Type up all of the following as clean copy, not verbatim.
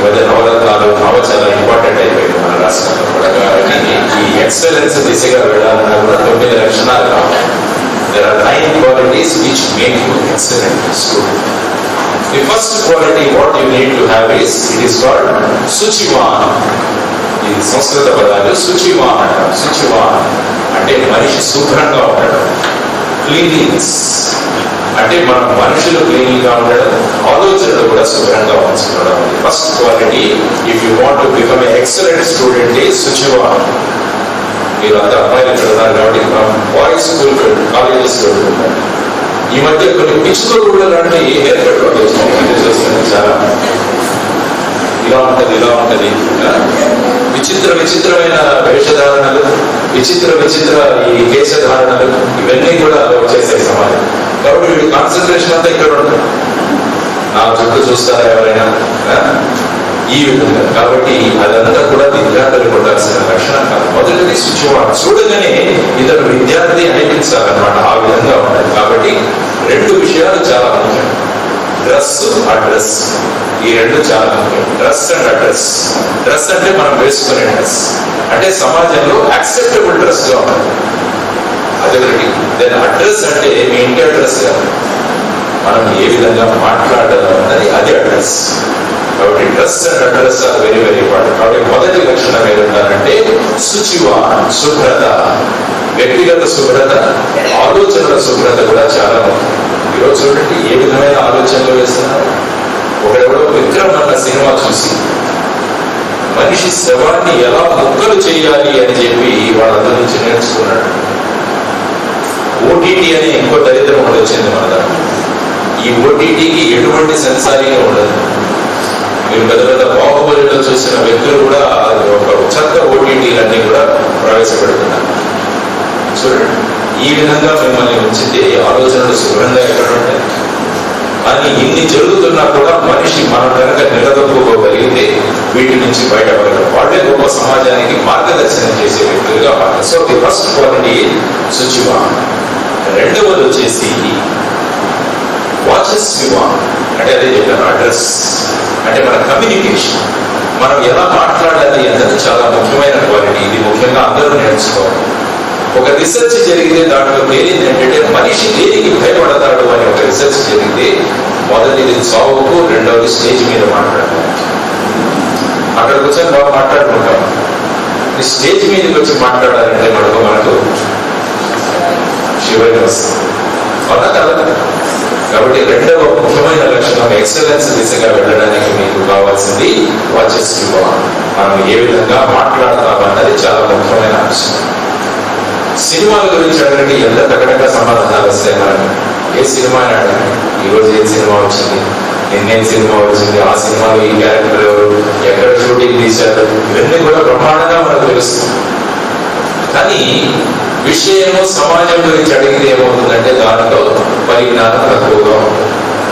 మధ్య నవరత్నాలు చాలా ఇంపార్టెంట్ అయిపోయింది మన రాష్ట్రంలో కూడా. కాబట్టి ఈ ఎక్సలెన్స్ దిశగా వెళ్ళాలన్నా కూడా 9 లక్షణాలు కావాలి. There are 9 qualities which make you excellent student. The first quality what you need to have is, it is called Suchivan. ఈ సంస్కృత పదాలు శుచివాన్ అంటారు. శుచివాన్ అంటే మనిషి శుభ్రంగా ఉండడం, క్లీనింగ్స్ అంటే మనం మనుషులు క్లీనింగ్ గా ఉండడం, ఆలోచనలు కూడా శుభ్రంగా ఉంచుకోవడం. First quality if you want to become excellent student is శుచివాన్. మీరు అంతా అబ్బాయిలు చదువుతారు కాబట్టి బాయ్స్ స్కూల్ కాలేజెస్ చదువుకుంటారు. ఈ మధ్య కొన్ని పిచ్చులు కూడా లాంటి హెయిర్ కట్ చూస్తుంది. చాలా ఇలా ఉంటది విచిత్రమైన వేషధారణలు, విచిత్ర ఈ కేశధారణలు, ఇవన్నీ కూడా వచ్చేసాయి సమాజం. కాబట్టి వీడి కాన్సన్ట్రేషన్ అంతా ఇక్కడ ఉంటుంది. నా చుట్టూ చూస్తారా ఎవరైనా ఈ విధంగా. కాబట్టి అదంతా కూడా విద్యార్థులు కొట్టాల్సిన లక్షణం కాదు. మొదటిది శుచివాడు, చూడగానే ఇతడు విద్యార్థి అనిపించాలన్నమాట, ఆ విధంగా ఉండాలి. కాబట్టి 2 విషయాలు చాలా ముఖ్యం, డ్రెస్, అడ్రస్. ఈ 2 చాలా ముఖ్యం, డ్రెస్ అండ్ అడ్రస్. డ్రెస్ అంటే మనం వేసుకునే డ్రెస్ అంటే సమాజంలో యాక్సెప్టబుల్ డ్రెస్ గా ఉండాలి, అదొకటి. దెన్ అడ్రస్ అంటే మీ ఇంటి అడ్రస్ కాదు, మనం ఏ విధంగా మాట్లాడాలన్నది అది అడ్రస్. కాబట్టి dress and address are very important. కాబట్టి మొదటి లక్షణం ఏదంటారంటే శుచివాన్, శుభ్రత. వ్యక్తిగత శుభ్రత, ఆలోచనల శుభ్రత కూడా చాలా ముఖ్యం. ఈరోజు చూడండి ఏ విధమైన ఆలోచనలు వేస్తున్నారు. ఒకడెవడో విక్రమ్ అన్న సినిమా చూసి మనిషి శవాన్ని ఎలా ముక్కలు చేయాలి అని చెప్పి వాళ్ళందరి నుంచి నేర్చుకున్నాడు. ఓటీటీ అని ఇంకో దరిద్రం ఒకటి వచ్చింది మన దాంట్లో. ఈ ఓటీటీకి ఎటువంటి సెన్సారీగా ఉండదు. మీరు పెద్ద బాహుబలిలో చూసిన వ్యక్తులు కూడా ఒక చెత్త ఓటీటీలన్నీ కూడా ప్రవేశపెడుతున్నారు. చూడండి ఈ విధంగా మిమ్మల్ని ఉంచితే ఆలోచనలు శుభ్రంగా ఎక్కడ ఉంటాయి. అని ఇన్ని జరుగుతున్నా కూడా మనిషి మనం కనుక నిలదొక్కుకోగలిగితే వీటి నుంచి బయటపడగలరు. వాళ్ళే గొప్ప సమాజానికి మార్గదర్శనం చేసే వ్యక్తులుగా మాట్లాడారు. సో ది ఫస్ట్ క్వాలిటీ శుచివాన్. రెండవది వచ్చేసి వాచస్వివాన్, అంటే అదే చెప్పాను అడ్రస్. అంటే మన కమ్యూనికేషన్, మనం ఎలా మాట్లాడాలి అన్నది చాలా ముఖ్యమైన క్వాలిటీ. ఇది ముఖ్యంగా అందరూ నేర్చుకోవాలి. ఒక రీసెర్చ్ జరిగితే దాంట్లో తేలింది ఏంటంటే మనిషి దేనికి భయపడతాడు అని ఒక రీసెర్చ్ జరిగితే మొదటిది చావుకు, రెండవది స్టేజ్ మీద మాట్లాడతాం. అక్కడికి వచ్చాక బాగా మాట్లాడుకుంటాం. ఈ స్టేజ్ మీదకి వచ్చి మాట్లాడాలంటే మనకు శివరి వస్తుంది అవునా కదా. కాబట్టి రెండవ ముఖ్యమైన లక్షణం ఎక్సలెన్స్ దిశగా వెళ్ళడానికి మీకు కావాల్సింది వాచస్వివాన్. మనం ఏ విధంగా మాట్లాడతామన్నది చాలా ముఖ్యమైన అంశం. సినిమాల గురించి అడగండి, ఎంత తగ్గడగా సమాధానాలు వస్తాయి మనకు. ఏ సినిమా అని అడగండి, ఈరోజు ఏ సినిమా వచ్చింది, నిన్నేం సినిమా వచ్చింది, ఆ సినిమాలో ఈ క్యారెక్టర్ ఎవరు, ఎక్కడ షూటింగ్ తీశారు, ఇవన్నీ కూడా బ్రహ్మాండంగా మనకు తెలుస్తుంది. కానీ విషయము సమాజం గురించి అడిగితే ఏమవుతుందంటే దానిలో పరిజ్ఞానం తక్కువగా ఉంటుంది.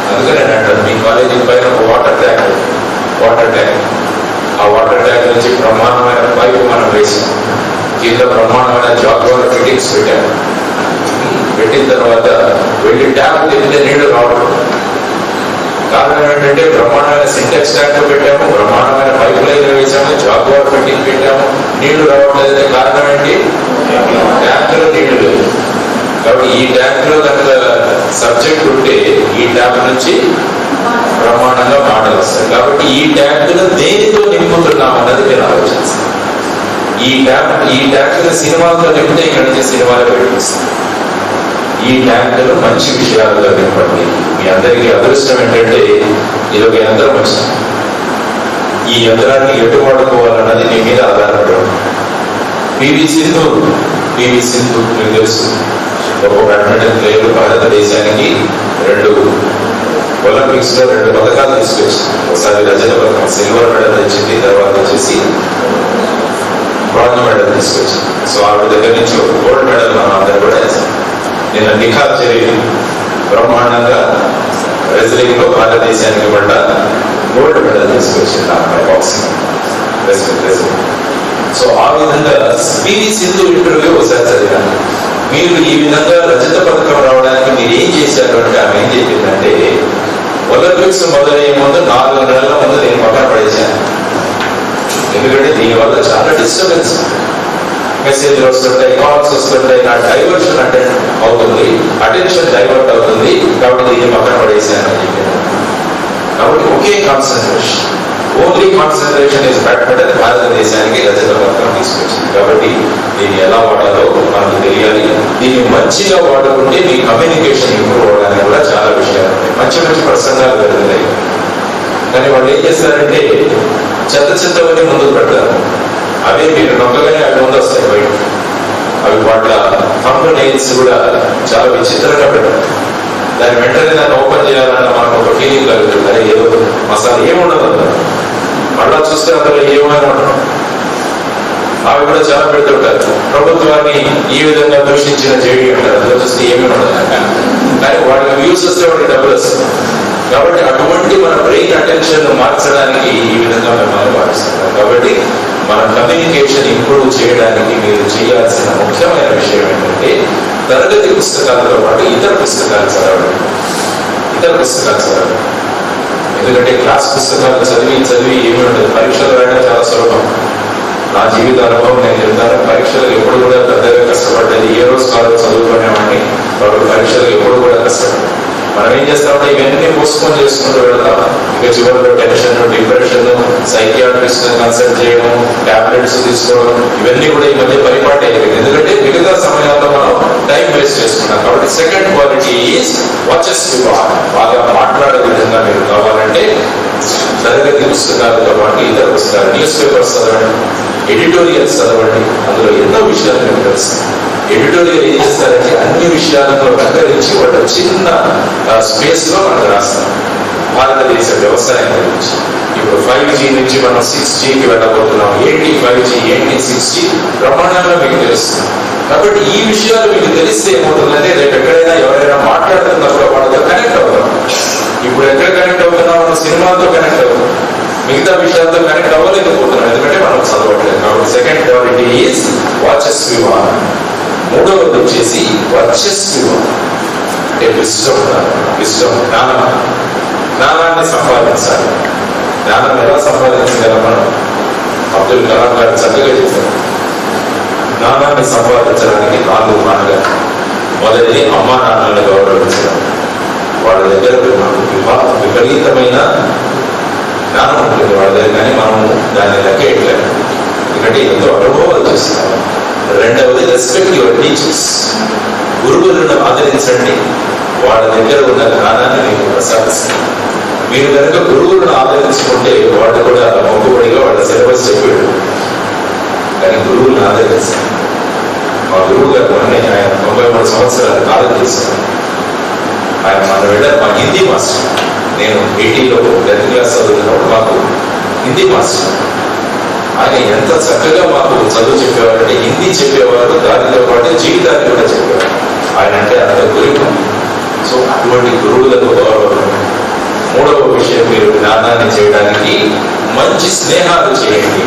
అందుకనే అంటారు మీ కాలేజీ పైన ఒక వాటర్ ట్యాంక్, ఆ వాటర్ ట్యాంక్ నుంచి బ్రహ్మాండమైన పైపు మనం వేసాం, కింద బ్రహ్మాండమైన జాగ్వార్ ఫిట్టింగ్స్ పెట్టాము. పెట్టిన తర్వాత వెళ్ళి ట్యాప్ తిరిగితే నీళ్లు రావడం. కారణం ఏంటంటే బ్రహ్మాండమైన సింటెక్స్ ట్యాంక్ పెట్టాము, బ్రహ్మాండమైన పైప్ లైన్ వేసాము, జాగ్వార్ ఫిట్టింగ్ పెట్టాము, నీళ్లు రావట్లేదంటే కారణం ఏంటి, ట్యాంక్ లో నీళ్లు లేదు. కాబట్టి ఈ ట్యాంక్ లో కనుక సబ్జెక్ట్ ఉంటే ఈ ట్యాంక్ నుంచి బ్రహ్మాండంగా మాటలు వస్తాయి. కాబట్టి ఈ ట్యాంక్ ను దేనితో నింపుతున్నాం అన్నది మీరు ఆలోచిస్తారు. ఈ ట్యాంక్ సినిమాలతో నింపితే ఇక్కడ నుంచి సినిమాలు పెట్టిస్తాం. ఈ ట్యాంకులు మంచి విషయాలుగా నింపండి. మీ అందరికీ అదృష్టం ఏంటంటే ఇది ఒక యంత్రం వచ్చింది. ఈ యంత్రాన్ని ఎటు వాడుకోవాలన్నది మీ మీద ఆధారపడి ఉంటుంది. పివి సింధు మీకు తెలుసు, ఒక బ్యాడ్మింటన్ ప్లేయర్. భారతదేశానికి 2 ఒలింపిక్స్ లో 2 పథకాలు తీసుకొచ్చింది. ఒకసారి రజత పథకం సిల్వర్ మెడల్ తెచ్చింది, తర్వాత వచ్చేసి బ్రాంజ్ మెడల్ తీసుకొచ్చింది. సో ఆవిడ దగ్గర నుంచి ఒక గోల్డ్ మెడల్ మనం అందరూ కూడా నిన్న నిఖార్ జరిగి బ్రహ్మాండంగా రెజ్లింగ్ లో భారతదేశానికి పడ్డ గోల్డ్ మెడల్ తీసుకొచ్చింది అమ్మాయి బాక్సింగ్ రెజ్లింగ్. సో ఆ విధంగా పివి సింధు ఇంటర్వ్యూ ఒకసారి చదివాను. మీరు ఈ విధంగా రజత పథకం రావడానికి మీరు ఏం చేశారు అంటే ఆమె ఏం చెప్పిందంటే ఒలింపిక్స్ మొదలయ్యే ముందు 4 నెలల ముందు నేను పక్కన పడేశాను. దీనివల్ల చాలా డిస్టర్బెన్స్, మెసేజ్లు వస్తుంటాయి, కాల్స్ వస్తుంటాయి, నా డైవర్షన్ అవుతుంది, అటెన్షన్ డైవర్ట్ అవుతుంది, కాబట్టి దీన్ని పక్కన పడేసాను అని చెప్పాను. కాబట్టి ఒకే concentration, only concentration is better అని భారతదేశానికి రజత పత్రం తీసుకొచ్చింది. కాబట్టి దీన్ని ఎలా వాడాలో మనకు తెలియాలి. దీన్ని మంచిగా వాడుకుంటే మీ కమ్యూనికేషన్ ఇంప్రూవ్ అవడానికి కూడా చాలా విషయాలు ఉంటాయి. మంచి మంచి ప్రసంగాలు జరుగుతాయి, కానీ వాళ్ళు ఏం చేస్తారంటే చెత్తవన్నీ ముందుకు పెడతారు. అవే మీరు నొక్కగానే అవి ముందు వస్తాయి బయట. అవి వాటి థంబ్ నెయిల్స్ కూడా చాలా విచిత్రంగా పెడతారు. దాని వెంటనే దాన్ని ఓపెన్ చేయాలన్న మనకు ఒక ఫీలింగ్ కలుగుతుంది, అరే ఏదో మసాలా ఏముండదు, మళ్ళా చూస్తే అందులో ఏమైనా ఉండడం. అవి కూడా చాలా పెడుతుంటారు. ప్రభుత్వాన్ని ఈ విధంగా దూషించిన జేడీ అంటారు, అందులో చూస్తే ఏమీ ఉండదు, కానీ వాటికి వ్యూస్ వస్తే వాటికి డబ్బులు వస్తుంది. కాబట్టి అటువంటి మన బ్రెయిన్ అటెన్షన్ మార్చడానికి ఈ విధంగా మిమ్మల్ని వాడిస్తున్నారు. కాబట్టి మన కమ్యూనికేషన్ ఇంప్రూవ్ చేయడానికి మీరు చేయాల్సిన ముఖ్యమైన విషయం ఏంటంటే తరగతి పుస్తకాలతో పాటు ఇతర పుస్తకాలు చదవండి. ఎందుకంటే క్లాస్ పుస్తకాలు చదివి ఏమీ ఉండదు. పరీక్షలు రాయడం చాలా సులభం. నా జీవిత అనుభవం నేను చెప్తాను. పరీక్షలకు ఎప్పుడు కూడా పెద్దగా కష్టపడ్డది ఏ రోజు కాదు చదువుకునేవాడిని. కాబట్టి పరీక్షలకు ఎప్పుడు కూడా కష్టపడ్డాను. మనం ఏం చేస్తామంటే ఇవన్నీ పోస్ట్పోన్ చేసుకుంటూ వెళ్తాం. ఇక చివరిలో టెన్షన్, డిప్రెషన్, సైకియాట్రిస్ట్ కన్సల్ట్ చేయడం, టాబ్లెట్స్ తీసుకోవడం, ఇవన్నీ కూడా ఈ మధ్య పరిపాటి అయిపోయింది. ఎందుకంటే మిగతా సమయాల్లో మనం టైం వేస్ట్ చేసుకున్నాం. కాబట్టి second quality is watches to బాగా మాట్లాడే విధంగా మీరు కావాలంటే తరగతి పుస్తకాలతో పాటు ఇతర పుస్తకాలు, న్యూస్ పేపర్స్ చదవండి, ఎడిటోరియల్స్ చదవండి. అందులో ఎన్నో విషయాలు మీకు తెలుస్తాయి. ఎడిటోరియల్ ఏం చేస్తారంటే అన్ని విషయాలను రంగరించి ఒక చిన్న స్పేస్ లో మనకు రాస్తాం. భారతదేశ వ్యవసాయం గురించి ఇప్పుడు 5G నుంచి మనం 6Gకి వెళ్ళబోతున్నాం. ఏంటి 5G, ఏంటి 6G ప్రమాణంగా మీకు తెలుస్తుంది. కాబట్టి ఈ విషయాలు మీకు తెలిస్తే ఏమవుతుందంటే రేపు ఎక్కడైనా ఎవరైనా మాట్లాడుతున్నప్పుడు వాళ్ళతో కనెక్ట్ అవుతాం. ఇప్పుడు ఎక్కడ కనెక్ట్ అవుతున్నాం? మనం సినిమాతో కనెక్ట్ అవుతాం, మిగతా విషయాలతో కనెక్ట్ అవ్వలేకపోతున్నాం, ఎందుకంటే మనం చదవట్లేదు. కాబట్టి సెకండ్ క్వాలిటీ ఈజ్ వాచెస్ వివాహం. మూడవది వచ్చేసి వర్చెస్ వివాహం అంటే విశ్వం జ్ఞానాన్ని సంపాదించాలి. జ్ఞానం ఎలా సంపాదించగలం? మనం అబ్దుల్ కలాం గారు చక్కగా చెప్పారు. జ్ఞానాన్ని సంపాదించడానికి 4 మార్గాలు. మొదటిది అమ్మా నాన్నలను గౌరవించడం. వాళ్ళ దగ్గర విపరీతమైన జ్ఞానం ఉంటుంది వాళ్ళ దగ్గర, కానీ మనం దాన్ని లెక్కేయట్లేదు, ఎందుకంటే ఎంతో అనుభవాలు చేస్తున్నాం. రెండవది రెస్పెక్ట్ యువర్ టీచర్స్. గురువులను ఆదరించండి, వాళ్ళ దగ్గర ఉన్న జ్ఞానాన్ని మీకు ప్రసాదిస్తారు. మీరు కనుక గురువులను ఆదరించుకుంటే వాళ్ళు కూడా మొక్కుబడిగా వాళ్ళ సిలబస్ చెప్పాడు, కానీ గురువులను ఆదరించారు. మా గురువు గారు మొన్నే ఆయన 93 సంవత్సరాలు కాలం చేశారు. ఆయన మన వెళ్ళారు. మా హిందీ మాస్టర్, నేను 80లో 10th క్లాస్ చదువుతున్నప్పుడు మాకు హిందీ మాస్టర్. ఆయన ఎంత చక్కగా మాకు చదువు చెప్పేవారంటే హిందీ చెప్పేవారు, దానితో పాటు జీవితాన్ని కూడా చెప్పేవారు. ఆయన అంటే అంత గురువు. సో అటువంటి గురువులకు గౌరవం. మూడవ విషయం, మీరు జ్ఞానాన్ని చేయడానికి మంచి స్నేహాలు చేయండి.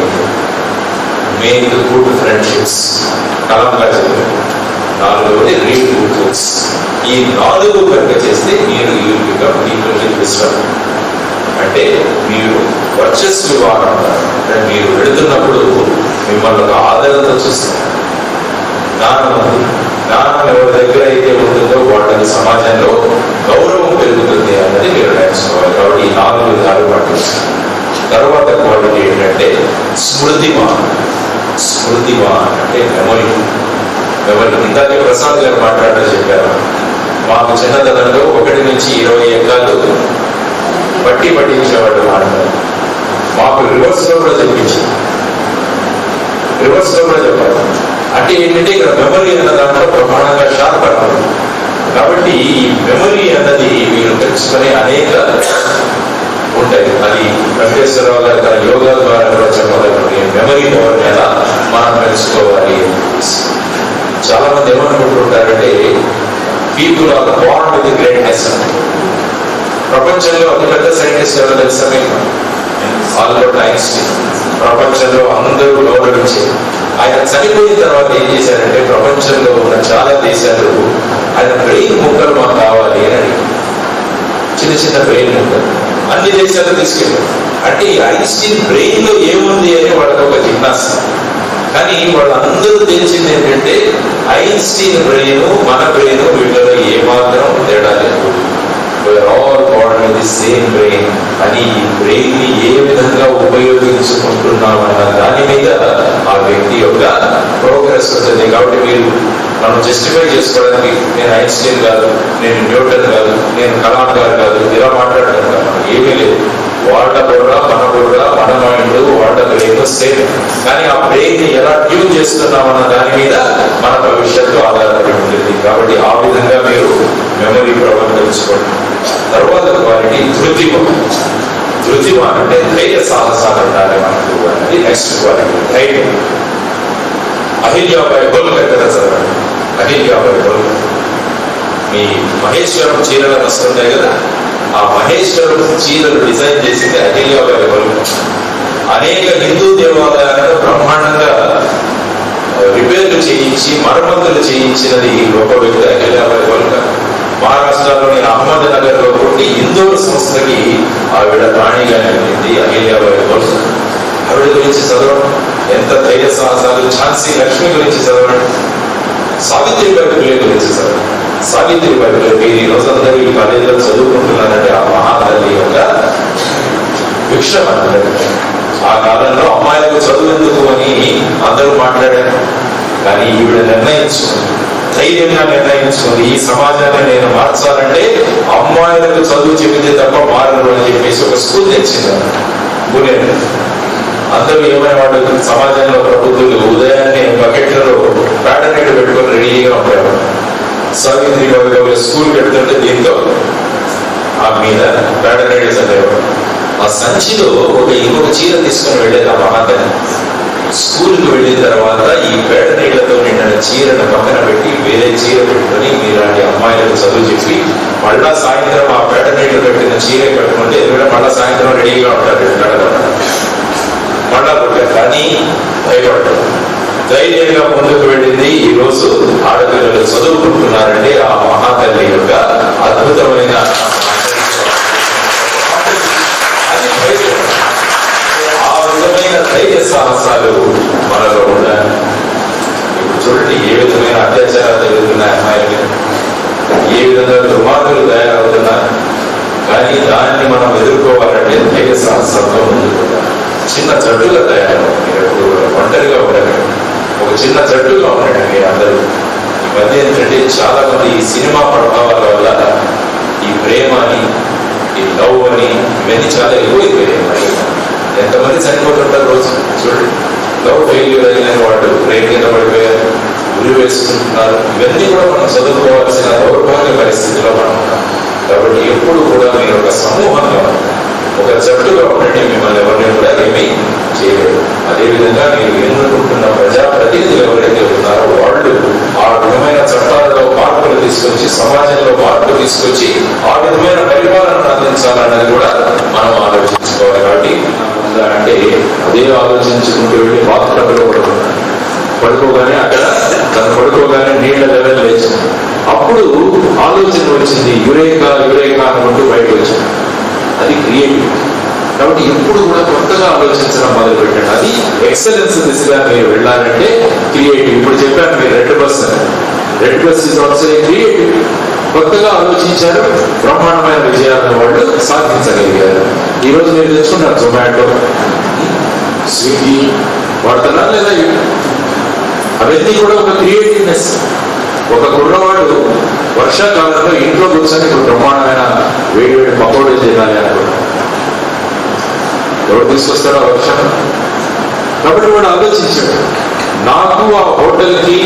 Make good friendships. కలంగా చెప్పారు. నాలుగవది రీడ్ గుడ్ బుక్స్. ఈ 4 కనుక చేస్తే మీరు విశ్వం అంటే మీరు వర్చెస్ వివాహం. మీరు వెళుతున్నప్పుడు మిమ్మల్ని ఒక ఆదరణతో చూస్తారు. జ్ఞానం ఎవరి దగ్గర అయితే ఉంటుందో వాళ్ళకి సమాజంలో గౌరవం పెరుగుతుంది అన్నది మీరు నేర్చుకోవాలి. కాబట్టి ఈ 4 విధాలు పాటిస్తారు. తర్వాత క్వాలిటీ ఏంటంటే స్మృతిమాన్ అంటే మెమరీ. ఇందాకే ప్రసాద్ గారు మాట్లాడుతూ చెప్పారు, మాకు చిన్నతనంలో 1 నుంచి 20 ఎకరాలు పట్టించేవాళ్ళు మాట్లాడారు. మాకు రివర్స్ లో కూడా చెప్పారు. అంటే ఏంటంటే ఇక్కడ మెమరీ అన్న దాంట్లో ప్రమాణంగా షార్ప్ అన్నారు. కాబట్టి ఈ మెమరీ అన్నది మీరు తెలుసుకునే అనేక ఉంటాయి. అది వెంకటేశ్వరరావు గారు తన యోగా ద్వారా కూడా చెప్పగలుగుతుంది. మెమరీ పవర్ ఎలా మనం తెలుసుకోవాలి. చాలా మంది ఏమనుకుంటుంటారంటే people are born with greatness. ప్రపంచంలో అతిపెద్ద సైంటిస్ట్ ఎవరో తెలుసా మీకు? Albert Einstein. ప్రపంచంలో అందరూ గౌరవించారు. ఆయన చనిపోయిన తర్వాత ఏం చేశారంటే ప్రపంచంలో ఉన్న చాలా దేశాలు ఆయన బ్రెయిన్ ముక్కలు మాకు కావాలి అని అడిగారు. చిన్న బ్రెయిన్ ముక్కలు అన్ని దేశాలు తీసుకెళ్ళారు. అంటే ఈ ఐన్స్టీన్ బ్రెయిన్ లో ఏముంది అని వాళ్ళకి ఒక జిజ్ఞాస. కానీ వాళ్ళందరూ తెలిసింది ఏంటంటే ఐన్స్టీన్ బ్రెయిన్ మన బ్రెయిన్ వీళ్ళలో ఏమాత్రం తేడా లేదు. All body with the same brain అని ఈ బ్రెయిన్ ని ఏ విధంగా ఉపయోగించుకుంటున్నామన్న దాని మీద ఆ వ్యక్తి యొక్క ప్రోగ్రెస్ ఉంటుంది. కాబట్టి మీరు మనం జస్టిఫై చేసుకోవడానికి నేను ఐన్స్టీన్ కాదు, నేను న్యూటన్ కాదు, నేను కలాం గారు కాదు, ఇలా మాట్లాడడం కాదు, ఏమీ లేదు. వాళ్ళ బుర్ర మన బుర్ర, మన మైండ్, వాళ్ళ బ్రెయిన్ సేమ్. కానీ ఆ బ్రెయిన్ ని ఎలా ట్యూన్ చేస్తున్నామన్న దాని మీద మన భవిష్యత్తు ఆధారపడి ఉంటుంది. కాబట్టి ఆ విధంగా మీరు మెమరీ పవర్ తెలుసుకోండి. తర్వాత క్వాలిటీ ధృతిమ అంటే ధైర్య సాహసాలు ఉండాలి మనకు అనేది నెక్స్ట్ క్వాలిటీ, ధైర్యం. అహిల్యాబాయి హోల్కర్ కదా చదవండి. అహిల్యాబాయి హోల్కర్ మీ మహేశ్వరం చీరలు వస్తుంటాయి కదా, ఆ మహేశ్వరం చీరలు డిజైన్ చేసింది అహిల్యాబాయి హోల్కర్. అనేక హిందూ దేవాలయాలను బ్రహ్మాండంగా రిపేర్లు చేయించి మరమ్మతులు చేయించినది గొప్ప వ్యక్తి అహిల్యాబాయి హోల్కర్. మహారాష్ట్రలోని అహ్మద్నగర్ లో పుట్టి ఇందోర్ సంస్థకి ఆవిడ రాణిగా నిలిచింది అహిల్యాబాయి హోల్కర్. ఆవిడ గురించి చదవడం ఎంత ధైర్య సాహసాలు. ఝాన్సీ లక్ష్మి గురించి చదవండి. సావిత్రిబాయి ఫులే గురించి చదవండి. సావిత్రిబాయి ఫులే మీరు ఈ రోజందరూ ఈ కాలేజీలో చదువుకుంటున్నారంటే ఆ మహాతల్లి యొక్క భిక్షం అందరూ. ఆ కాలంలో అమ్మాయిలకు చదువు ఎందుకు అని అందరూ మాట్లాడారు. కానీ ఈవిడ నిర్ణయించుకుంది, ధైర్యంగా నిర్ణయించుకుంది, ఈ సమాజాన్ని నేను మార్చాలంటే అమ్మాయిలకు చదువు చెబితే తప్ప మారరు అని చెప్పేసి ఒక స్కూల్ తెచ్చింది పూణే. అందరూ ఏమైనా సమాజంలో ప్రభుత్వాలు ఉదయాన్నే బకెట్లలో ప్యాడనీళ్ళు పెట్టుకొని రెడీగా ఉండేవారు. సావిత్రిబాయి గారు స్కూల్కి వెళ్తుంటే దీంతో ఆ మీద ప్యాడనీళ్ళు చదివేవారు. ఆ సంచిలో ఇంకొక చీర తీసుకొని వెళ్ళేది ఆ మహాతల్లి. స్కూల్కి వెళ్ళిన తర్వాత ఈ పేడ నీళ్లతో నిండిన చీరను పక్కన పెట్టి వేరే చీర పెట్టుకొని మీలాంటి అమ్మాయిలకు చదువు చెప్పి మళ్ళా సాయంత్రం ఆ పేడ నీళ్లు పెట్టిన చీర కట్టుకుంటే ఎందుకంటే మళ్ళా సాయంత్రం రెడీగా ఉంటారు మళ్ళా పుట్టారు. కానీ భయపడ్డారు, ధైర్యంగా ముందుకు వెళ్ళింది. ఈ రోజు ఆడపిల్లలు చదువుకుంటున్నారంటే ఆ మహాతల్లి యొక్క అద్భుతమైన ధైర్య సాహసాలు మనలో ఉండాలి. ఇప్పుడు చూడండి ఏ విధమైన అత్యాచారాలు జరుగుతున్నాయి అమ్మాయిలు, ఏ విధంగా దుర్మార్గులు తయారవుతున్నారు. కానీ దాన్ని మనం ఎదుర్కోవాలంటే ధైర్య సాహసాలతో ముందుకు చిన్న జట్టుగా తయారవు. మీరు ఎప్పుడు ఒంటరిగా ఉండండి, ఒక చిన్న జట్టుగా ఉండండి మీరు అందరూ. ఈ మధ్య ఏంటంటే చాలా మంది ఈ సినిమా ప్రభావాల వల్ల ఈ ప్రేమ అని, ఈ లవ్ అని ఇవన్నీ చాలా ఎక్కువైపోయాయి. ఎంతమంది చనిపోతుంటారు రోజు చూడండి. లవ్ ఫెయిల్యూర్ అయిన వాళ్ళు ట్రైన్ కింద పడిపోయారు, ఉరి వేసుకుంటున్నారు. ఇవన్నీ కూడా మనం చదువుకోవాల్సిన దౌర్భాగ్య పరిస్థితిలో మనం ఉన్నాం. కాబట్టి ఎప్పుడు కూడా మీరు ఒక సమూహంగా ఒక జట్టుగా ఉండండి. మిమ్మల్ని ఎవరిని కూడా ఏమీ చేయలేదు. అదేవిధంగా మీరు ఎన్నుకుంటున్న ప్రజాప్రతినిధులు ఎవరైతే ఉన్నారో వాళ్ళు ఆ విధమైన చట్టాలలో మార్పులు తీసుకొచ్చి సమాజంలో మార్పు తీసుకొచ్చి ఆ విధమైన పరిపాలన అందించాలన్నది కూడా మనం ఆలోచించుకోవాలి. కాబట్టి అంటే అదే ఆలోచించుకుంటూ వెళ్ళి బాత్రూంలో పడుకోగానే అక్కడ తను పడుకోగానే నీళ్ల లెవెల్ లేచింది. అప్పుడు ఆలోచన వచ్చింది, యురేకా యురేకా అనుకుంటూ బయటకు వచ్చింది. అది క్రియేటివ్. కాబట్టి ఎప్పుడు కూడా కొత్తగా ఆలోచించడం మొదలు పెట్టండి. అది ఎక్సలెన్స్ దిశగా మీరు వెళ్ళాలంటే క్రియేటివ్. ఇప్పుడు చెప్పాను మీరు red bus is also creative. కొత్తగా ఆలోచించారు, బ్రహ్మాండమైన విజయాలను వాళ్ళు సాధించగలిగారు. ఈ రోజు మీరు తెచ్చుకున్నారు జొమాటో, స్విగ్గీ వాడుతున్నారు లేదా? అవన్నీ కూడా ఒక క్రియేటివ్నెస్. ఒక కుర్రవాడు వర్షాకాలంలో ఇంట్లో కూర్చొని ఇప్పుడు బ్రహ్మాండమైన వేడి వేడి పకోడీలు తినాలి అనుకుంటారు. ఎవరు తీసుకొస్తారో ఆ వర్షం? కాబట్టి వాడు ఆలోచించాడు, నాకు ఆ హోటల్కి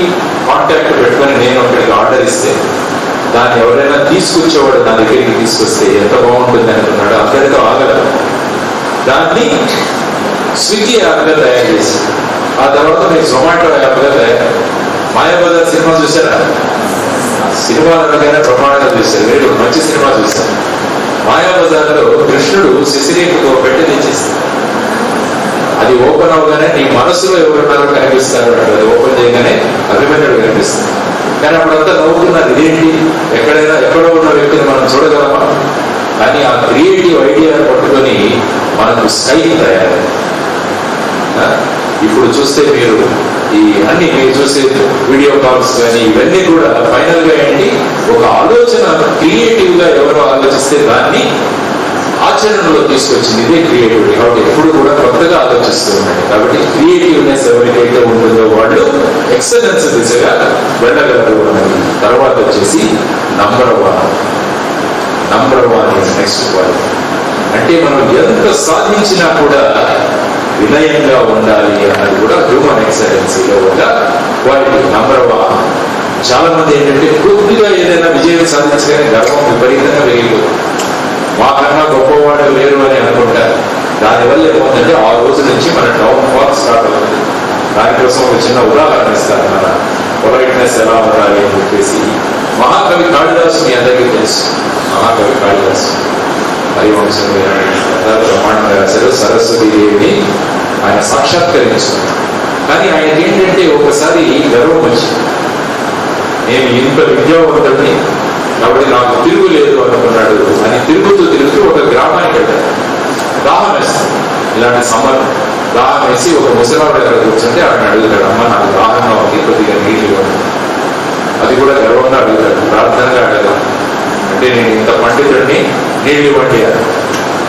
కాంటాక్ట్ పెట్టుకొని నేను అక్కడికి ఆర్డర్ ఇస్తే దాన్ని ఎవరైనా తీసుకొచ్చేవాడు నా దగ్గరికి తీసుకొస్తే ఎంత బాగుంటుంది అనుకున్నాడు. అక్కడితో ఆగదు. దాన్ని స్విగ్గీ యాప్గా తయారు చేసి ఆ తర్వాత మీరు జొమాటో యాప్గా తయారు. మాయాబజార్ సినిమా చూసారా? సినిమాలకైనా ప్రమాణంగా చూశారు. మీరు మంచి సినిమా చూశారు. మాయాబజార్లో కృష్ణుడు శశిరేఖతో పెట్టి తెచ్చేస్తారు. అది ఓపెన్ అవగానే నీ మనసులో ఎవరున్నారో కనిపిస్తారు. అది ఓపెన్ చేయగానే అభిమన్యుడు కనిపిస్తారు. కానీ అప్పుడంతా నవ్వుతున్నారు, ఇదేంటి ఎక్కడైనా ఎక్కడో ఉన్న వ్యక్తిని మనం చూడగలమా? కానీ ఆ క్రియేటివ్ ఐడియాను పట్టుకొని మనకు స్కై తయారు. ఇప్పుడు చూస్తే మీరు ఈ అన్ని మీరు చూసే వీడియో కాల్స్ కానీ ఇవన్నీ కూడా ఫైనల్ గా ఏంటి, ఒక ఆలోచన క్రియేటివ్ గా ఎవరో ఆలోచిస్తే దాన్ని ఆచరణలో తీసుకొచ్చింది. ఇదే క్రియేటివిటీ. కాబట్టి ఎప్పుడు కూడా కొత్తగా ఆలోచిస్తూ ఉండండి. కాబట్టి క్రియేటివ్నెస్ ఎవరికైతే ఉంటుందో వాళ్ళు ఎక్సలెన్స్ దిశగా వెళ్ళగలరు అన్నది. తర్వాత వచ్చేసి number one is next quality. అంటే మనం ఎంత సాధించినా కూడా వినయంగా ఉండాలి అన్నది కూడా హ్యూమన్ ఎక్సలెన్సీలో ఒక క్వాలిటీ. Number one. చాలా మంది ఏంటంటే కొద్దిగా ఏదైనా విజయం సాధించగానే గర్వం విపరీతంగా పెరిగిపోతుంది. మాకన్నా గొప్పవాడు లేరు అని అనుకుంటారు. దానివల్ల ఏమవుతుందంటే ఆ రోజు నుంచి మన డౌన్ ఫాల్ స్టార్ట్ అవుతుంది. దానికోసం ఒక చిన్న ఉదాహరణ ఇస్తారు. మన పొలైట్నెస్ ఎలా ఉండాలి అని చెప్పేసి మహాకవి కాళిదాసు మీ అందరికీ తెలుసు. మహాకవి కాళిదాసు హరివంశం బ్రహ్మాండంగా రాశారు. సరస్వతీదేవిని ఆయన సాక్షాత్కరించుకున్నారు. కానీ ఆయనకి ఏంటంటే ఒకసారి గర్వం వచ్చింది. నేను ఇంత విద్యావంతుడిని కాబట్టి నాకు తిరుగులేదు అనుకున్నాడు అని తిరుగుతూ ఒక గ్రామానికి వెళ్ళాడు. దాహం వేస్తాడు. ఇలాంటి సమ్మర్ దాహం వేసి ఒక ముసలావిడ దగ్గర కూర్చుంటే ఆయన అడుగుతాడు, అమ్మ నాకు దాహంగా ఉంది, కొద్దిగా నీళ్ళు ఇవ్వండి. అది కూడా గర్వంగా అడుగుతాడు, ప్రార్థనగా అడగాలి. అంటే నేను ఇంత పండితుడిని, నీళ్ళు ఇవ్వండి అని.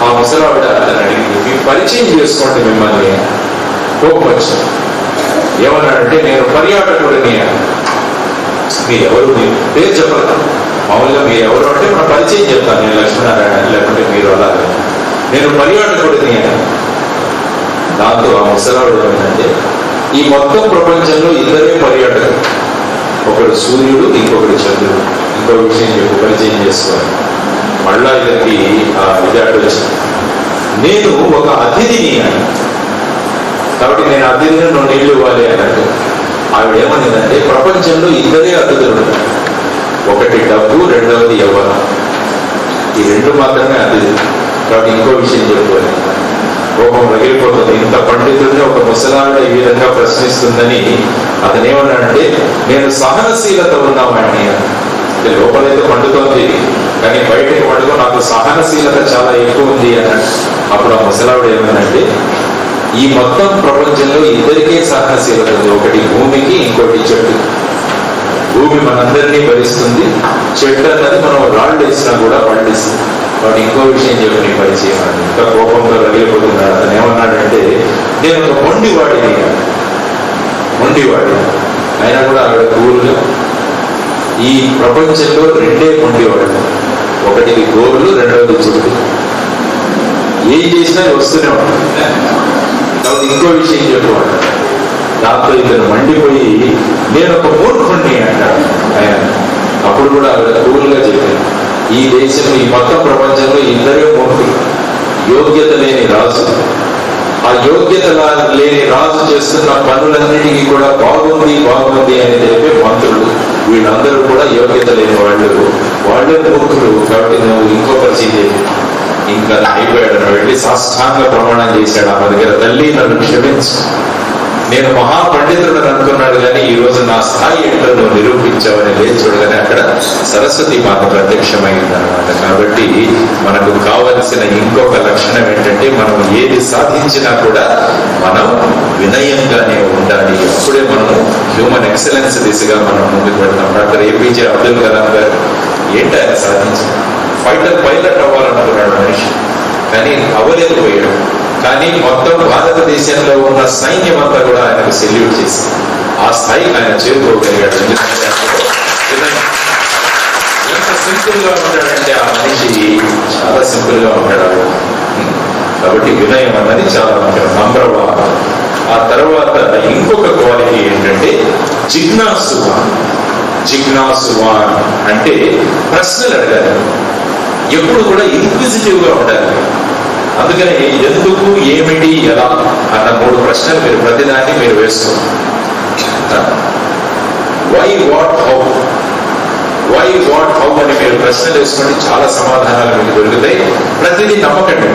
ఆ ముసలావిడ అతను అడిగింది, మీకు పరిచయం చేసుకోండి మిమ్మల్ని. కోపం వచ్చింది. ఏమన్నాడంటే నేను పర్యాటకుడిని. మీరు ఎవరు, మీరు పేరు చెప్పరు, మామూలుగా మీరు ఎవరు అంటే మన పరిచయం చెప్తాను, నేను లక్ష్మీనారాయణ, లేకుంటే మీరు అలా, నేను పర్యాటకుడిని అని. దాంతో ఆ ముసలావిడ ఏమైందంటే ఈ మొత్తం ప్రపంచంలో ఇద్దరే పర్యాటకులు, ఒకడు సూర్యుడు, ఇంకొకటి చంద్రుడు. ఇంకో విషయం చెప్పి పరిచయం చేసుకోవాలి. మళ్ళా ఇద్దరికి ఆ విద్యార్థి వచ్చింది, నేను ఒక అతిథిని అని. కాబట్టి నేను అతిథిని నువ్వు నీళ్ళు ఇవ్వాలి అన్నట్టు. ఆవిడ ఏమనిందంటే ప్రపంచంలో ఇద్దరే అతిథులు ఉంటారు, ఒకటి డబ్బు, రెండవది యవ్వనం. ఈ రెండు మాత్రమే అతిథి. కాబట్టి ఇంకో విషయం చెప్పుకోవాలి. కోపం రగిలిపోతుంది. ఇంత పండితుడిని ఒక ముసలావిడ ఈ విధంగా ప్రశ్నిస్తుందని అతను ఏమన్నాడంటే నేను సహనశీలత ఉన్నామండి. అంటే లోపలైతే పండుతోంది కానీ బయటకు పండుకో నాకు సహనశీలత చాలా ఎక్కువ ఉంది అన్నట్టు. అప్పుడు ఆ ముసలావిడ ఏమన్నాడంటే ఈ మొత్తం ప్రపంచంలో ఇద్దరికే సహనశీలత ఉంది, ఒకటి భూమికి, ఇంకోటి చెట్టు. భూమి మనందరినీ భరిస్తుంది, చెట్టు అన్నది మనం రాళ్ళు వేసినా కూడా పండిస్తుంది. కాబట్టి ఇంకో విషయం చెప్పి నీ పరిచయం అని. ఇంకా కోపంతో రగిలిపోతున్నాడు. అతను ఏమన్నాడంటే నేను ఒక మొండివాడిని. అయినా కూడా ఆవిడ కూరుగా ఈ ప్రపంచంలో రెండే మొండివాడు, ఒకటిది గోర్లు, రెండవది చుట్టూ. ఏం చేసినా వస్తూనే ఉంటాడు. కాబట్టి ఇంకో విషయం చెప్పేవాడు. దాంతో ఇతను మండిపోయి నేను ఒక మూర్ఖుణ్ణి అంటాడు ఆయన. అప్పుడు కూడా ఆవిడ కూల్గా చెప్పాను, ఈ దేశంలో ఈ మొత్తం ప్రపంచంలో ఇద్దరే మూర్ఖులు, యోగ్యత లేని రాజు. ఆ యోగ్యత లేని రాజు చేస్తున్న పనులన్నిటికీ కూడా బాగుంది అని చెప్పే మంత్రులు. వీళ్ళందరూ కూడా యోగ్యత లేని వాళ్ళే మూర్ఖులు. కాబట్టి నువ్వు ఇంకో పరిచయం చేయి. ఇంకా అయిపోయాడు. వెళ్ళి సాష్టాంగ ప్రమాణం చేశాడు ఆమె దగ్గర, తల్లి నన్ను క్షమించు, నేను మహాపండితుడు అనుకున్నాడు కానీ ఈ రోజు నా స్థాయి ఏంటో నువ్వు నిరూపించావని లేచి చూడగానే అక్కడ సరస్వతి మాత ప్రత్యక్షమైంది అనమాట. కాబట్టి మనకు కావలసిన ఇంకొక లక్షణం ఏంటంటే మనం ఏది సాధించినా కూడా మనం వినయంగానే ఉండాలి. అప్పుడే మనం హ్యూమన్ ఎక్సలెన్స్ దిశగా మనం ముందుకు వెళ్తాం. డాక్టర్ ఏపీజే అబ్దుల్ కలాం గారు ఏంటి ఆయన సాధించారు, పైలట్ అవ్వాలనుకున్నాడు మనిషి, కానీ అవ్వలేకపోయాడు. కానీ మొత్తం భారతదేశంలో ఉన్న సైన్యం అంతా కూడా ఆయనకు సెల్యూట్ చేసి ఆ స్థాయికి ఆయన చేరుకోగలిగాడు. ఎంత సింపుల్ గా ఉంటాడంటే ఆ మనిషి, చాలా సింపుల్ గా ఉంటాడు. కాబట్టి వినయం అన్నది చాలా ముఖ్యం. Number one. ఆ తర్వాత ఇంకొక క్వాలిటీ ఏంటంటే జిజ్ఞాసువాన్ అంటే ప్రశ్నలు అడగాలి. ఎప్పుడు కూడా ఇన్క్విజిటివ్ గా ఉండాలి. అందుకని ఎందుకు, ఏమిటి, ఎలా అన్న 3 ప్రశ్నలు మీరు ప్రతిదాన్ని మీరు వేసుకోండి. వై, వాట్, హౌ అని మీరు ప్రశ్నలు వేసుకోండి. చాలా సమాధానాలు మీకు దొరుకుతాయి. ప్రతిదీ నమ్మకండి.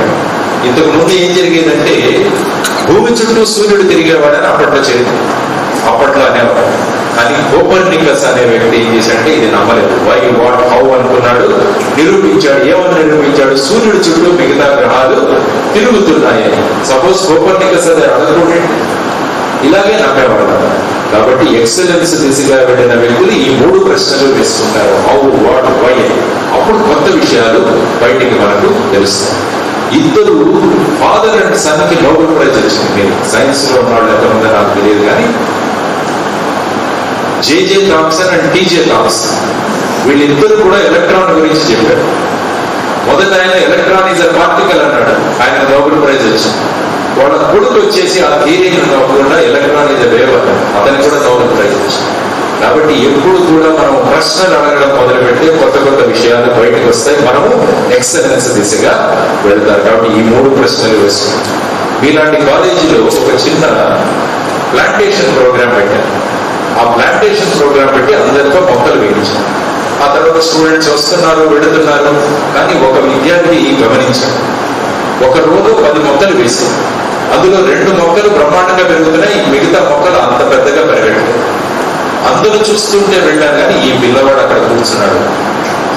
ఇంతకు ముందు ఏం జరిగేదంటే భూమి చుట్టూ సూర్యుడు తిరిగేవాడని అప్పట్లో అనేవాడు. కానీ కోపర్నికస్ అనే వ్యక్తి ఏం చేశాడంటే ఇది నమ్మలేదు. వై వాట్ హౌ అనుకున్నాడు, నిరూపించాడు. ఏమని నిరూపించాడు? సూర్యుడు చుట్టూ మిగతా గ్రహాలు తిరుగుతున్నాయని. సపోజ్ కోపర్నికస్ అది అడగకూడదు, ఇలాగే నమ్మేవాడు. కాబట్టి ఎక్సలెన్స్ దిశగా వెళ్ళిన వ్యక్తులు ఈ 3 ప్రశ్నలు వేసుకుంటారు, హౌ వాట్ వై. అప్పుడు కొత్త విషయాలు బయటికి మనకు తెలుస్తాయి. ఇద్దరు ఫాదర్ అండ్ సన్ కి నోబెల్ ప్రైజ్ వచ్చింది. మీరు సైన్స్ లో ఉన్న వాళ్ళు ఎంతమంది నాకు తెలియదు, కానీ J J Thomson and TJ Thomson వీళ్ళిద్దరు కూడా ఎలక్ట్రాన్ గురించి చెప్పారు. మొదట ఆయన ఎలక్ట్రాన్ ఈజ్ అ పార్టికల్ అన్నాడు, ఆయన నోబెల్ ప్రైజ్ వచ్చింది. వాళ్ళ కొడుకు వచ్చేసి ఆ థియరీని నమ్మకుండా ఎలక్ట్రాన్ ఈజ్ అ వేవ్ అన్నాడు, అతనికి కూడా నోబెల్ ప్రైజ్ వచ్చింది. కాబట్టి ఎప్పుడు కూడా మనం ప్రశ్నలు అడగడం మొదలుపెడితే కొత్త కొత్త విషయాలు బయటకు వస్తాయి, మనము ఎక్సలెన్స్ దిశగా వెళ్తారు. కాబట్టి ఈ 3 ప్రశ్నలు వేస్తున్నాం. మీలాంటి కాలేజీలో ఒక చిన్న ప్లాంటేషన్ ప్రోగ్రామ్ పెట్టారు. ఆ ప్లాంటేషన్ ప్రోగ్రామ్ పెట్టి అందరితో మొక్కలు వేయించారు. ఆ తర్వాత స్టూడెంట్స్ వస్తున్నారు వెళుతున్నారు, కానీ ఒక విద్యార్థి గమనించాడు. ఒక రోజు 10 మొక్కలు వేశారు, అందులో 2 మొక్కలు బ్రహ్మాండంగా పెరుగుతున్నాయి, మిగతా మొక్కలు అంత పెద్దగా పెరగట్లేదు. అందరూ చూస్తుంటే వెళ్ళారు, కానీ ఈ పిల్లవాడు అక్కడ కూర్చున్నాడు.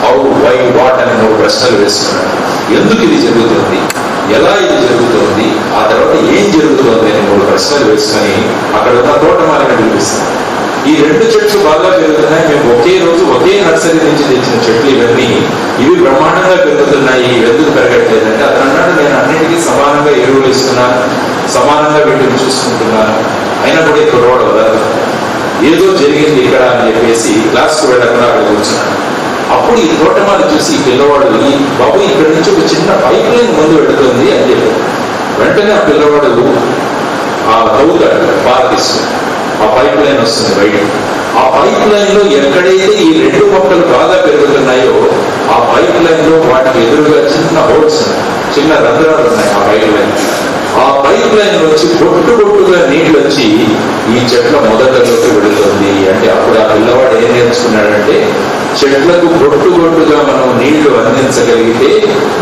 హౌ వై వాట్ అని 3 ప్రశ్నలు వేస్తున్నాడు. ఎందుకు ఇది జరుగుతుంది, ఎలా ఇది జరుగుతుంది, ఆ తర్వాత ఏం జరుగుతుంది అని 3 ప్రశ్నలు వేసుకొని అక్కడ ఉన్న తోటమాలిని పిలిపిస్తాడు. ఈ 2 చెట్లు బాగా పెరుగుతున్నాయి, మేము ఒకే రోజు ఒకే నర్సరీ నుంచి తెచ్చిన చెట్లు ఇవన్నీ, ఇవి బ్రహ్మాండంగా పెరుగుతున్నాయి, ఎందుకు పెరగట్లేదంటే అతను అన్నాడు, నేను అన్నిటికీ సమానంగా ఎరువులు ఇస్తున్నాను, సమానంగా వీటిని చూసుకుంటున్నాను, అయినా కూడా ఈ కురవాడు వదలదు, ఏదో జరిగింది ఇక్కడ అని చెప్పేసి క్లాస్కు వెళ్ళకుండా అక్కడ కూర్చున్నాడు. అప్పుడు ఈ తోటమాలి చూసి ఈ పిల్లవాడు, ఈ బాబు ఇక్కడి నుంచి ఒక చిన్న పైప్ లైన్ ముందు పెడుతుంది అని చెప్పి వెంటనే ఆ పిల్లవాడు ఆ తవ్వుతాడు, పారదీస్తుంది. ఆ పైప్ లైన్ వస్తుంది బయటికి. ఆ పైప్ లైన్ లో ఎక్కడైతే ఈ 2 మొక్కలు బాగా పెరుగుతున్నాయో ఆ పైప్ లైన్ లో వాటికి ఎదురుగా చిన్న హోల్స్, చిన్న రంధ్రాలు ఉన్నాయి. ఆ పైప్ లైన్, ఆ పైప్ లైన్ వచ్చి బొట్టుగా నీళ్లు వచ్చి ఈ చెట్ల మొదట్లోకి వెళుతుంది. అంటే అప్పుడు ఆ పిల్లవాడు ఏం నేర్చుకున్నాడంటే, చెట్లకు బొట్టుగా మనం నీళ్లు అందించగలిగితే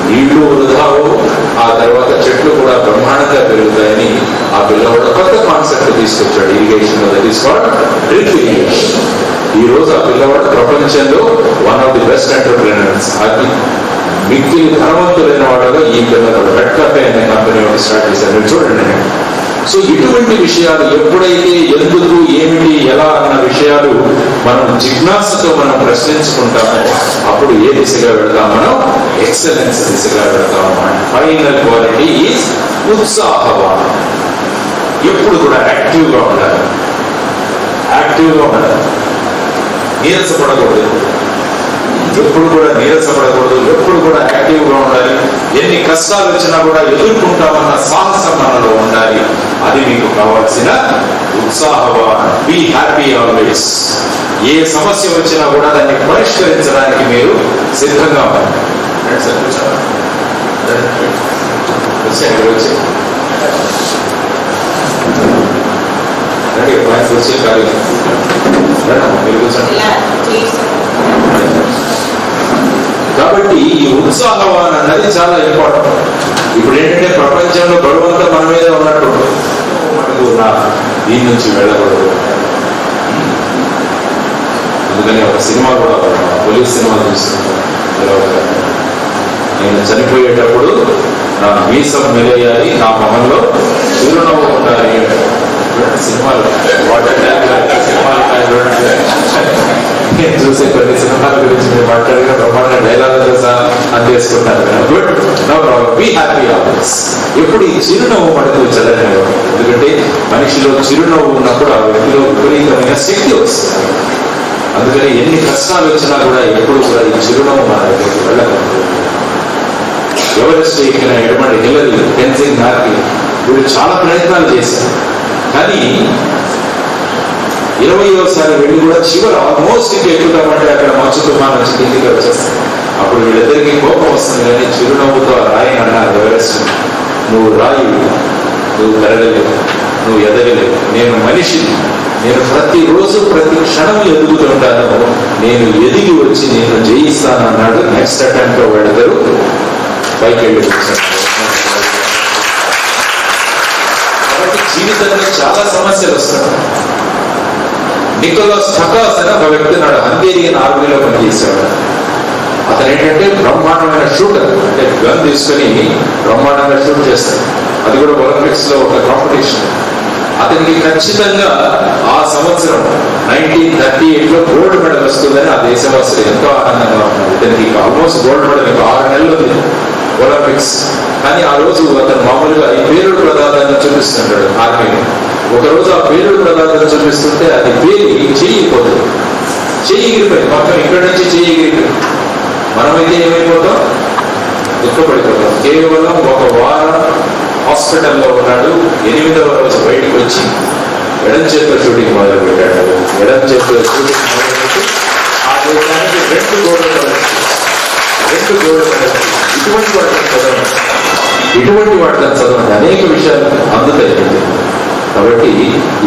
నీళ్లు వృధావు, ఆ తర్వాత చెట్లు కూడా బ్రహ్మాండంగా పెరుగుతాయని ఆ పిల్లవాడు కొత్త కాన్సెప్ట్ తీసుకొచ్చాడు. Irrigation that is called drip irrigation. ఈ రోజు ఆ పిల్లవాడు ప్రపంచంలో one of the best entrepreneurs. అది మిక్కిలి ధనవంతులైన వాళ్ళలో ఈ పిల్లవాడు రెడ్ కాఫే అనే కంపెనీ ఒకటి స్టార్ట్ చేశారు, చూడండి. సో ఇటువంటి విషయాలు ఎప్పుడైతే ఎందుకు ఏమిటి ఎలా అన్న విషయాలు మనం జిజ్ఞాసతో మనం ప్రశ్నించుకుంటామో అప్పుడు ఏ దిశగా వెళ్తాం, మనం ఎక్సలెన్స్ దిశగా వెళ్తాము. ఫైనల్ క్వాలిటీ ఈజ్ ఉత్సాహవాన్. ఎప్పుడు కూడా యాక్టివ్గా ఉండాలి, నీరసపడకూడదు, ఎప్పుడు కూడా నీరసపడకూడదు, ఎప్పుడు కూడా యాక్టివ్గా ఉండాలి. ఎన్ని కష్టాలు వచ్చినా కూడా ఎదుర్కొంటామన్న సాహసం మనలో ఉండాలి. అది మీకు కావాల్సిన ఉత్సాహవాన్. Be happy always. ఏ సమస్య వచ్చినా కూడా దాన్ని పరిష్కరించడానికి మీరు సిద్ధంగా ఉండాలి. వచ్చే కార్యం కాబట్టి ఈ ఉత్సాహవాన్ అన్నది చాలా ఇంపార్టెంట్. ఇప్పుడు ఏంటంటే ప్రపంచంలో బరువంతా మన మీద ఉన్నట్టు మనకు దీని నుంచి వెళ్ళకూడదు. అందుకని ఒక సినిమా కూడా, పోలీస్ సినిమా చూస్తున్నాను, నేను చనిపోయేటప్పుడు నా మీసం మెలయ్యాలి, నా మొహంలో చిరునవ్వు ఉండాలి. సినిమాలు నేను చూసే కొన్ని సినిమాల గురించి మీరు మాట్లాడిన బ్రహ్మాండ డైలాగులు అందేసుకున్నారు. Good, no problem, be happy always. ఎప్పుడు ఈ చిరునవ్వు మనకు చదవలేదు, ఎందుకంటే మనిషిలో చిరునవ్వు ఉన్నప్పుడు ఆ వ్యక్తిలో విపరీతమైన శక్తి వస్తుంది. అందుకని ఎన్ని కష్టాలు వచ్చినా కూడా ఎప్పుడు కూడా ఈ చిరునవ్వు మన దగ్గరికి వెళ్ళకూడదు. ఎవరెస్ట్ ఎక్కిన ఎడమడి హిల్లరీ, టెన్సింగ్ నార్కి వీళ్ళు చాలా ప్రయత్నాలు చేశారు, కానీ 20వ వెళ్ళి కూడా చివరి ఆల్మోస్ట్ ఇంకా ఎక్కుతామంటే అక్కడ మంచు తుఫాను వచ్చి కిందికి వచ్చేస్తాయి. అప్పుడు వీళ్ళిద్దరికి కోపం వస్తుంది, కానీ చిరునవ్వుతో రాయి అన్నారు ఎవరెస్ట్, నువ్వు రాయి, నువ్వు పెరగలేవు, నువ్వు ఎదగలేవు, నేను మనిషిని, నేను ప్రతిరోజు ప్రతి క్షణం ఎదుగుతుంటాను, నేను ఎదిగి వచ్చి నేను జయిస్తాను అన్నాడు. నెక్స్ట్ అటెంప్ట్ లో వెళతారు, పైకి వెళ్ళి వచ్చారు. కాబట్టి జీవితంలో చాలా సమస్యలు వస్తాయి. నికోలాస్ టకాస్ అని ఒక వ్యక్తి నాడు హంగేరియన్ ఆర్మీలో పనిచేసేవాడు. అతను ఏంటంటే బ్రహ్మాండమైన షూటర్, అంటే గన్ తీసుకొని బ్రహ్మాండంగా షూట్ చేస్తాడు. అది కూడా ఒలింపిక్స్ లో ఒక కాంపిటీషన్. అతనికి ఖచ్చితంగా ఆ సంవత్సరం 1938లో గోల్డ్ మెడల్ వస్తుందని ఆ దేశవాసులు ఎంతో ఆనందంగా ఉన్నారు. ఇతనికి ఆల్మోస్ట్ గోల్డ్ మెడల్ 6 నెలలు ఉంది ఒలింపిక్స్. కానీ ఆ రోజు అతను మామూలుగా ఈ పేలుడు పదార్థాన్ని చూపిస్తుంటాడు ఆర్మీని. ఒకరోజు ఆ పేలుడు పదార్థాన్ని చూపిస్తుంటే అది పేలి చెయ్యిపోతుంది, చెయ్యి ఎగిరిపోయింది, పక్కన ఇక్కడి నుంచి చెయ్యి ఎగిరిపోయింది. మనమైతే ఏమైపోతాం, దుఃఖపడిపోతాం. కేవలం ఒక వారం హాస్పిటల్లో ఉన్నాడు. 8వ రోజు బయటకు వచ్చి ఎడం చేతిలో షూటింగ్ మొదలు పెట్టాడు. ఎడం చేతిలో షూటింగ్ మొదలుపెట్టి ఆ దేశానికి 2 గోల్డ్ మెడల్స్. ఇటువంటి వాటిని చదవండి, అనేక విషయాలు అందుతాయి. కాబట్టి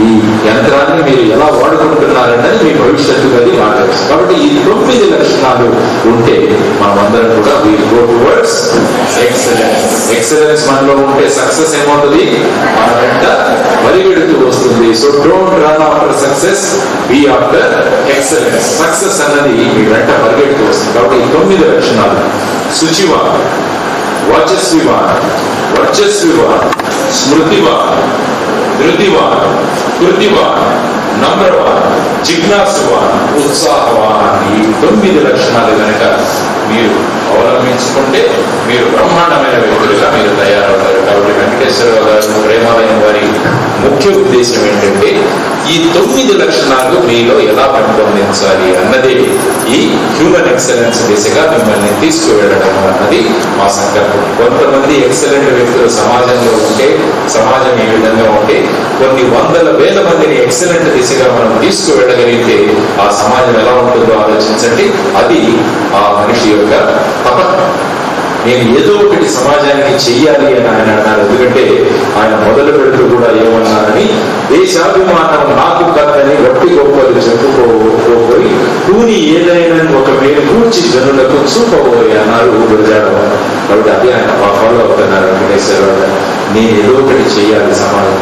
ఈ యంత్రాన్ని మీరు ఎలా వాడుకుంటున్నారన్నది మీ భవిష్యత్తు అది మాట్లాడుతుంది. కాబట్టి ఈ 9 లక్షణాలు ఉంటే మనమందరం కూడా we'll go towards excellence. Excellence మనలో ఉంటే సక్సెస్ ఏమవుతుంది, మన వెంట పరిగెడుతూ వస్తుంది. So don't run after success, be after excellence. Success అన్నది మీ వెంట పరిగెడుతూ వస్తుంది. కాబట్టి ఈ 9 లక్షణాలు: శుచివాన్, వాచస్వివాన్, వర్చస్వివాన్, స్మృతివాన్, ధృతివాన్, కృతివాన్, నమ్రవాన్, జిజ్ఞాసువాన్, ఉత్సాహవాన్. ఈ 9 లక్షణాలు కనుక మీరు అవలంబించుకుంటే మీరు బ్రహ్మాండమైన వ్యక్తులుగా మీరు తయారవుతారు. కాబట్టి వెంకటేశ్వరరావు గారు ప్రేమాలయం వారి ముఖ్య ఉద్దేశం ఏంటంటే ఈ 9 లక్షణాలు మీలో ఎలా పెంపొందించాలి అన్నది ఈ హ్యూమన్ ఎక్సలెన్స్ దిశగా మిమ్మల్ని తీసుకువెళ్ళడం అన్నది మా సంకల్పం. కొంతమంది ఎక్సలెంట్ వ్యక్తులు సమాజంలో ఉంటే, సమాజం ఈ విధంగా ఉంటే కొన్ని వందల వేల మందిని ఎక్సలెంట్ దిశగా మనం తీసుకువెళ్ళగలిగితే ఆ సమాజం ఎలా ఉంటుందో ఆలోచించండి. అది ఆ మనిషి యొక్క తపన. నేను ఏదో ఒకటి సమాజానికి చెయ్యాలి అని ఆయన అన్నారు. ఎందుకంటే ఆయన మొదలు పెడుతూ కూడా ఏమన్నారని, దేశాభిమానం నాకు కద్దని గట్టి గొప్పలు చెప్పుకోపోయి కూని ఏదైనా ఒక మేలు కూర్చి జనులకు చూపబోయి అన్నారు గురజాడవ. కాబట్టి అది ఆయన ఫాలో అవుతున్నారు వెంకటేశ్వరరావు. నేను ఏదో ఒకటి చెయ్యాలి సమాజం.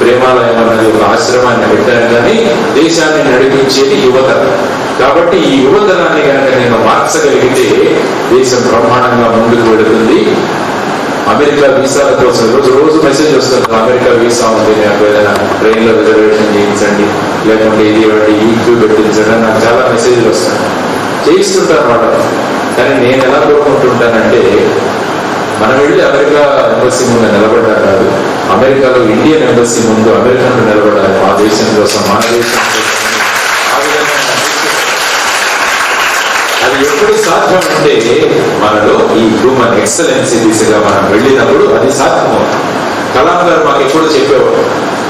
ప్రేమాలయం అన్నది ఒక ఆశ్రమాన్ని పెట్టాను, కానీ దేశాన్ని నడిపించేది యువత. కాబట్టి ఈ యువతరాన్ని కనుక నేను మార్చగలిగితే దేశం బ్రహ్మాండంగా ముందుకు వెళుతుంది. అమెరికా వీసాల కోసం రోజు మెసేజ్ వస్తుంది, అమెరికా వీసా ఉంది, నాకు ఏదైనా ట్రైన్లో రిజర్వేషన్ చేయించండి, లేకుంటే ఇది ఈ క్యూ పెట్టించండి, నాకు చాలా మెసేజ్లు వస్తాయి. చేయిస్తుంటారు మాట. కానీ నేను ఎలా కోరుకుంటుంటానంటే, మనం వెళ్ళి అమెరికా ఎంబసీ ముందు నిలబడ్డారు కాదు, అమెరికాలో ఇండియన్ ఎంబసీ ముందు అమెరికన్లు నిలబడాలి. మా దేశం కోసం, మన దేశం కోసం. ఆ విధంగా అది ఎప్పుడు సాధ్యం అంటే మనలో ఈ హ్యూమన్ ఎక్సలెన్సీ దిశగా మనం వెళ్ళినప్పుడు అది సాధ్యమవుతుంది. కలాం గారు మాకు ఎప్పుడు చెప్పేవాడు,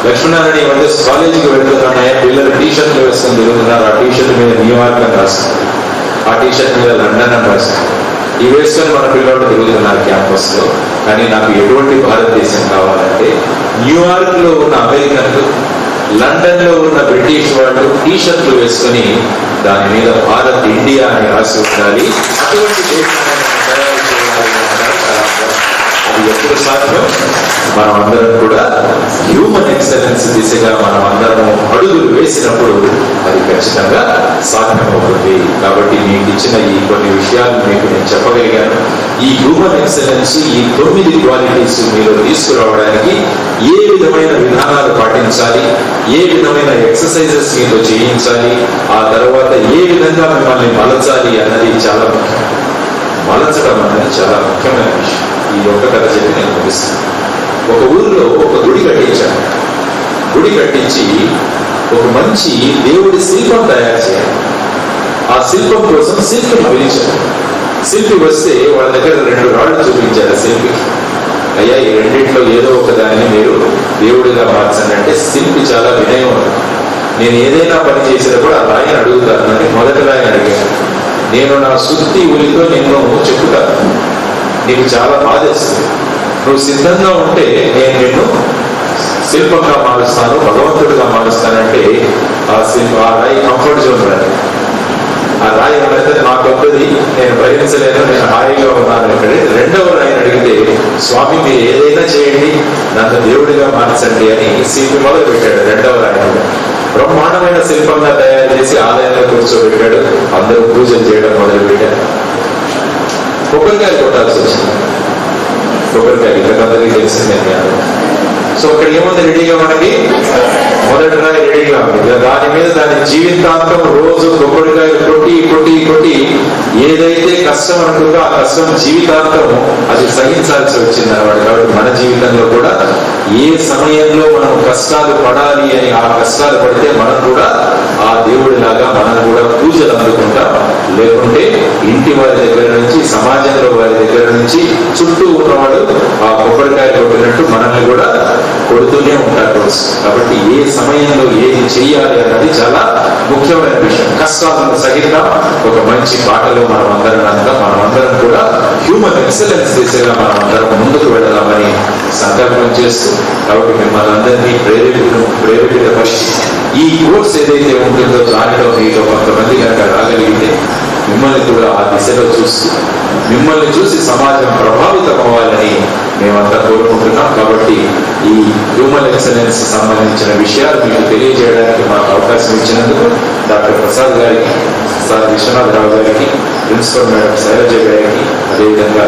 లక్ష్మీనారాయణ మధ్య కాలేజీకి వెళ్తున్నాయా, పిల్లలు టీషర్ట్లు వేసుకొని తిరుగుతున్నారు, ఆ టీషర్ట్ మీద న్యూయార్క్ అని రాస్తున్నారు, ఆ టీషర్ట్ మీద లండన్ అని రాస్తున్నారు. ఈ వేసుకొని మన పిల్లలు తిరుగుతున్నారు క్యాంపస్ లో. కానీ నాకు ఎటువంటి భారతదేశం కావాలంటే, న్యూయార్క్ లో ఉన్న అమెరికన్లు, లండన్ లో ఉన్న బ్రిటిష్ వాళ్ళు టీషర్ట్లు వేసుకొని దాని మీద భారత్ ఇండియా అని రాసి ఉండాలి. అటువంటి దేశాన్ని తయారు చేయాలి అంటారు కలాం గారు. అది ఎప్పుడు సాధ్యం, మనం అందరం కూడా హ్యూమన్ ఎక్సలెన్స్ దిశగా మనం అందరం అడుగులు వేసినప్పుడు అది ఖచ్చితంగా సాధ్యమవుతుంది. కాబట్టి మీకు ఇచ్చిన ఈ కొన్ని విషయాలు మీకు నేను చెప్పగలిగాను. ఈ హ్యూమన్ ఎక్సలెన్స్, ఈ 9 క్వాలిటీస్ మీరు తీసుకురావడానికి ఏ విధమైన విధానాలు పాటించాలి, ఏ విధమైన ఎక్సర్సైజెస్ మీతో చేయించాలి, ఆ తర్వాత ఏ విధంగా మిమ్మల్ని మలచాలి అన్నది చాలా ముఖ్యం. మలచడం అన్నది చాలా ముఖ్యమైన విషయం. ఈ ఒక్క కథ చెప్పి నేను ముగిస్తాను. ఒక ఊరిలో ఒక గుడి కట్టించాను. గుడి కట్టించి ఒక మంచి దేవుడి శిల్పం తయారు చేయాలి. ఆ శిల్పం కోసం శిల్పిని పిలిచాను. శిల్పి వస్తే వాళ్ళ దగ్గర 2 రాళ్ళు చూపించారు శిల్పికి. అయ్యా, ఈ రెండింటిలో ఏదో ఒక దాన్ని మీరు దేవుడిగా మార్చండి అంటే శిల్పి చాలా వినయం. నేను ఏదైనా పని చేసినప్పుడు ఆ రాయిని అడుగుతాను అని మొదటి రాయిని అడిగాను. నేను నా శుద్ధి ఉలితో నిన్ను చెప్పుతాను, నీకు చాలా బాధేస్తుంది, నువ్వు సిద్ధంగా ఉంటే నేను నిన్ను శిల్పంగా మారుస్తాను, భగవంతుడిగా మారుస్తానంటే ఆ రాయి కంఫర్ట్ జోన్ రాయి. ఆ రాయి ఏమైతే నాకు వద్దది, నేను భరించలేను, నేను హాయిగా ఉన్నాను. రెండవ రాయిని అడిగితే, స్వామి మీరు ఏదైనా చేయండి, నన్ను దేవుడిగా మార్చండి అని శిల్పి మొదలు పెట్టాడు. రెండవ రాయుడు బ్రహ్మాండమైన శిల్పంగా తయారు చేసి ఆలయంలో కూర్చోబెట్టాడు. అందరూ పూజలు చేయడం మొదలు పెట్టారు. కొబ్బరికాయలు కొట్టాల్సి వచ్చింది. కొబ్బరికాయలు ఇంతకందరికీ తెలిసిందే. సో అక్కడ ఏముంది రెడీగా మనకి? మొదటి రాయి రెడీగా ఉంది. దాని మీద దాని జీవితాంతం రోజు కొబ్బరికాయలు కొట్టి కొట్టి కొట్టి ఏదైతే కష్టం అనుకుందో ఆ కష్టం జీవితాంతం అది సహించాల్సి వచ్చింది అన్నమాట. కాబట్టి మన జీవితంలో కూడా ఏ సమయంలో మనం కష్టాలు పడాలి అని ఆ కష్టాలు పడితే మనం కూడా ఆ దేవుడిలాగా మనం కూడా పూజలు అందుకుంటాం. లేకుంటే ఇంటి వారి దగ్గర నుంచి, సమాజంలో వారి దగ్గర నుంచి చుట్టూ ఉన్నవాడు ఆ కొబ్బరికాయ కొట్టినట్టు మనల్ని కూడా కొడుతూనే ఉంటారు. కాబట్టి ఏ సమయంలో ఏది చెయ్యాలి అన్నది చాలా ముఖ్యమైన విషయం. కష్టాలను సహితం ఒక మంచి పాటలో మనమందరం కూడా హ్యూమన్ ఎక్సలెన్స్ దిశగా మనమందరం ముందుకు వెళదామని సంకల్పం చేస్తూ, కాబట్టి మిమ్మల్ని అందరినీ ప్రేరేపితపరిచి ఈ కోర్స్ ఏదైతే ఉంటుందో దానిలో మీలో కొంతమంది కనుక రాగలిగితే మిమ్మల్ని కూడా ఆ దిశలో చూస్తూ మిమ్మల్ని చూసి సమాజం ప్రభావితం అవ్వాలని మేమంతా కోరుకుంటున్నాం. కాబట్టి ఈ హ్యూమన్ ఎక్సలెన్స్ సంబంధించిన విషయాలు మీకు తెలియజేయడానికి మాకు అవకాశం ఇచ్చినందుకు డాక్టర్ ప్రసాద్ గారికి, సార్ విశ్వనాథరావు గారికి, ప్రిన్సిపల్ మేడం శైలజ గారికి, అదేవిధంగా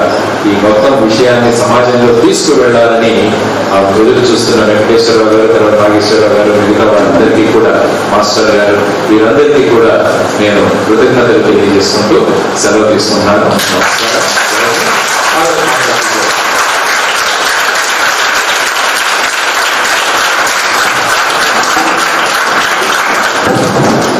ఈ మొత్తం విషయాన్ని సమాజంలో తీసుకువెళ్లాలని ఎదురు చూస్తున్న వెంకటేశ్వరరావు గారు, తర్వాత నాగేశ్వరరావు గారు, మిగతా వాళ్ళందరికీ కూడా, మాస్టర్ గారు, వీరందరికీ కూడా నేను కృతజ్ఞతలు తెలియజేసుకుంటూ సెలవు తీసుకుంటున్నాను. నమస్కారం.